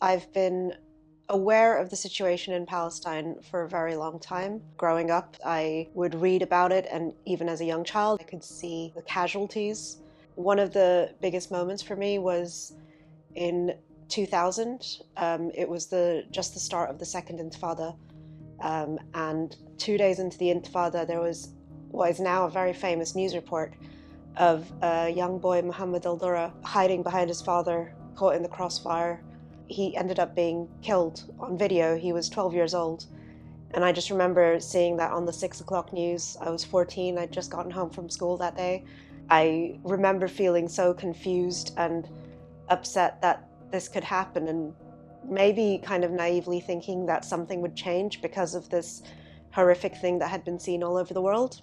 I've been aware of the situation in Palestine for a very long time. Growing up, I would read about it, and even as a young child, I could see the casualties. One of the biggest moments for me was in 2000. It was just the start of the Second Intifada, and 2 days into the Intifada, there was what is now a very famous news report of a young boy, Muhammad al-Dura, hiding behind his father, caught in the crossfire. He ended up being killed on video. He was 12 years old. And I just remember seeing that on the 6 o'clock news. I was 14, I'd just gotten home from school that day. I remember feeling so confused and upset that this could happen, and maybe kind of naively thinking that something would change because of this horrific thing that had been seen all over the world.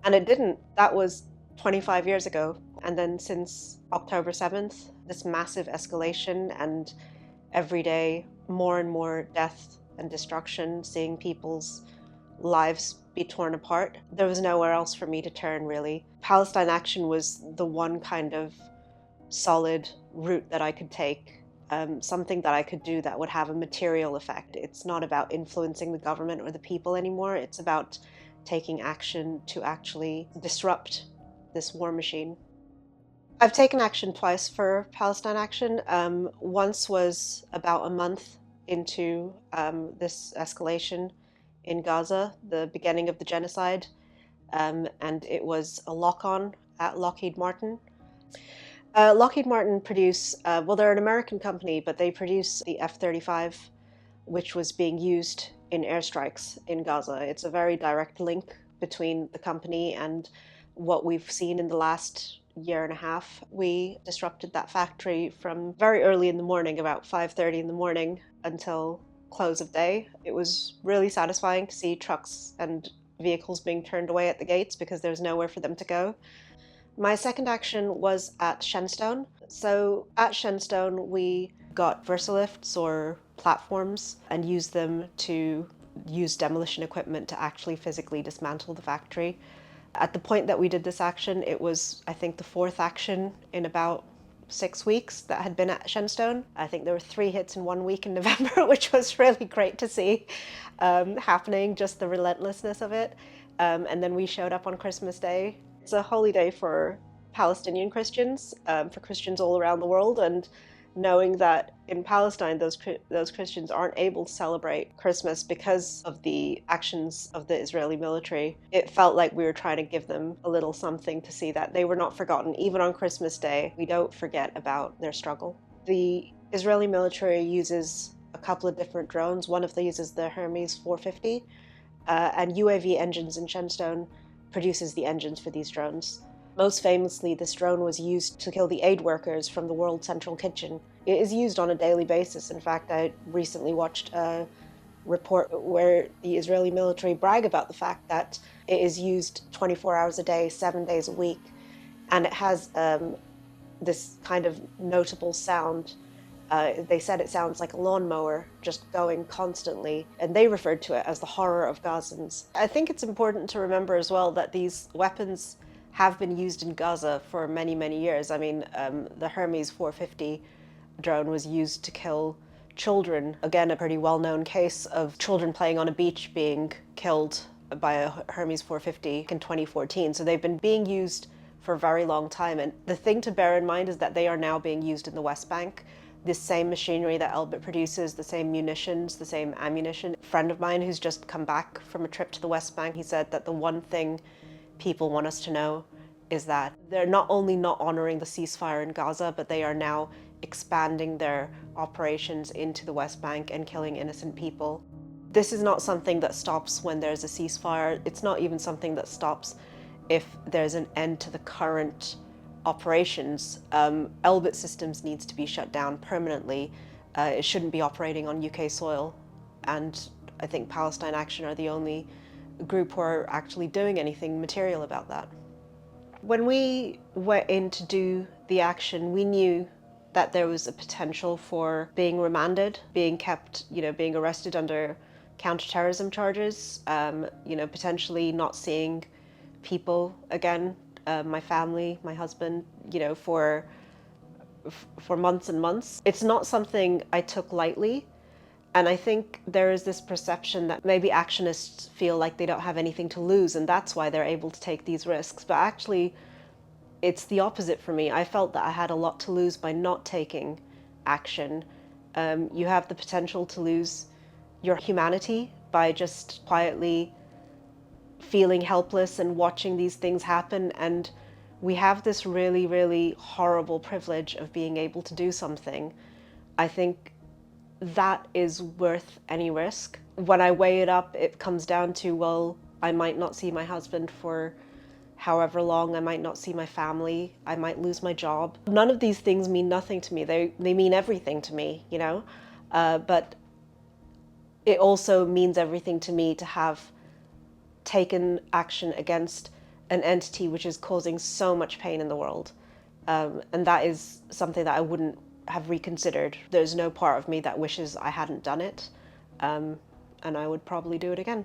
And it didn't. That was 25 years ago. And then since October 7th, this massive escalation and every day more and more death and destruction, seeing people's lives be torn apart. There was nowhere else for me to turn, really. Palestine Action was the one kind of solid route that I could take, something that I could do that would have a material effect. It's not about influencing the government or the people anymore. It's about taking action to actually disrupt this war machine. I've taken action twice for Palestine Action. Once was about a month into this escalation in Gaza, the beginning of the genocide, and it was a lock-on at Lockheed Martin. Lockheed Martin produce, well, they're an American company, but they produce the F-35, which was being used in airstrikes in Gaza. It's a very direct link between the company and what we've seen in the last year and a half. We disrupted that factory from very early in the morning, about 5:30 in the morning, until close of day. It was really satisfying to see trucks and vehicles being turned away at the gates because there's nowhere for them to go. My second action was at Shenstone. So at Shenstone, we got versalifts or platforms and used them to use demolition equipment to actually physically dismantle the factory. At the point that we did this action, it was, I think, the fourth action in about 6 weeks that had been at Shenstone. I think there were 3 hits in 1 week in November, which was really great to see happening, just the relentlessness of it. And then we showed up on Christmas Day. It's a holy day for Palestinian Christians, for Christians all around the world, and knowing that in Palestine those Christians aren't able to celebrate Christmas because of the actions of the Israeli military, it felt like we were trying to give them a little something to see that they were not forgotten. Even on Christmas Day, we don't forget about their struggle. The Israeli military uses a couple of different drones. One of these is the Hermes 450, and UAV Engines in Shenstone produces the engines for these drones. Most famously, this drone was used to kill the aid workers from the World Central Kitchen. It is used on a daily basis. In fact, I recently watched a report where the Israeli military brag about the fact that it is used 24 hours a day, 7 days a week, and it has this kind of notable sound. They said it sounds like a lawnmower just going constantly, and they referred to it as the horror of Gazans. I think it's important to remember as well that these weapons have been used in Gaza for many, many years. I mean, the Hermes 450 drone was used to kill children. Again, a pretty well-known case of children playing on a beach being killed by a Hermes 450 in 2014. So they've been being used for a very long time. And the thing to bear in mind is that they are now being used in the West Bank. This same machinery that Elbit produces, the same munitions, the same ammunition. A friend of mine who's just come back from a trip to the West Bank, he said that the one thing people want us to know is that they're not only not honoring the ceasefire in Gaza, but they are now expanding their operations into the West Bank and killing innocent people. This is not something that stops when there's a ceasefire. It's not even something that stops if there's an end to the current operations. Elbit Systems needs to be shut down permanently. It shouldn't be operating on UK soil. And I think Palestine Action are the only group who are actually doing anything material about that. When we went in to do the action, we knew that there was a potential for being remanded, being kept, being arrested under counterterrorism charges, potentially not seeing people again, my family, my husband, for months and months. It's not something I took lightly. And I think there is this perception that maybe actionists feel like they don't have anything to lose and that's why they're able to take these risks. But actually, it's the opposite for me. I felt that I had a lot to lose by not taking action. You have the potential to lose your humanity by just quietly feeling helpless and watching these things happen. And we have this really, really horrible privilege of being able to do something. I think that is worth any risk. When I weigh it up, it comes down to, well, I might not see my husband for however long, I might not see my family, I might lose my job. None of these things mean nothing to me. They mean everything to me, you know? But it also means everything to me to have taken action against an entity which is causing so much pain in the world. And that is something that I wouldn't have reconsidered. There's no part of me that wishes I hadn't done it. And I would probably do it again.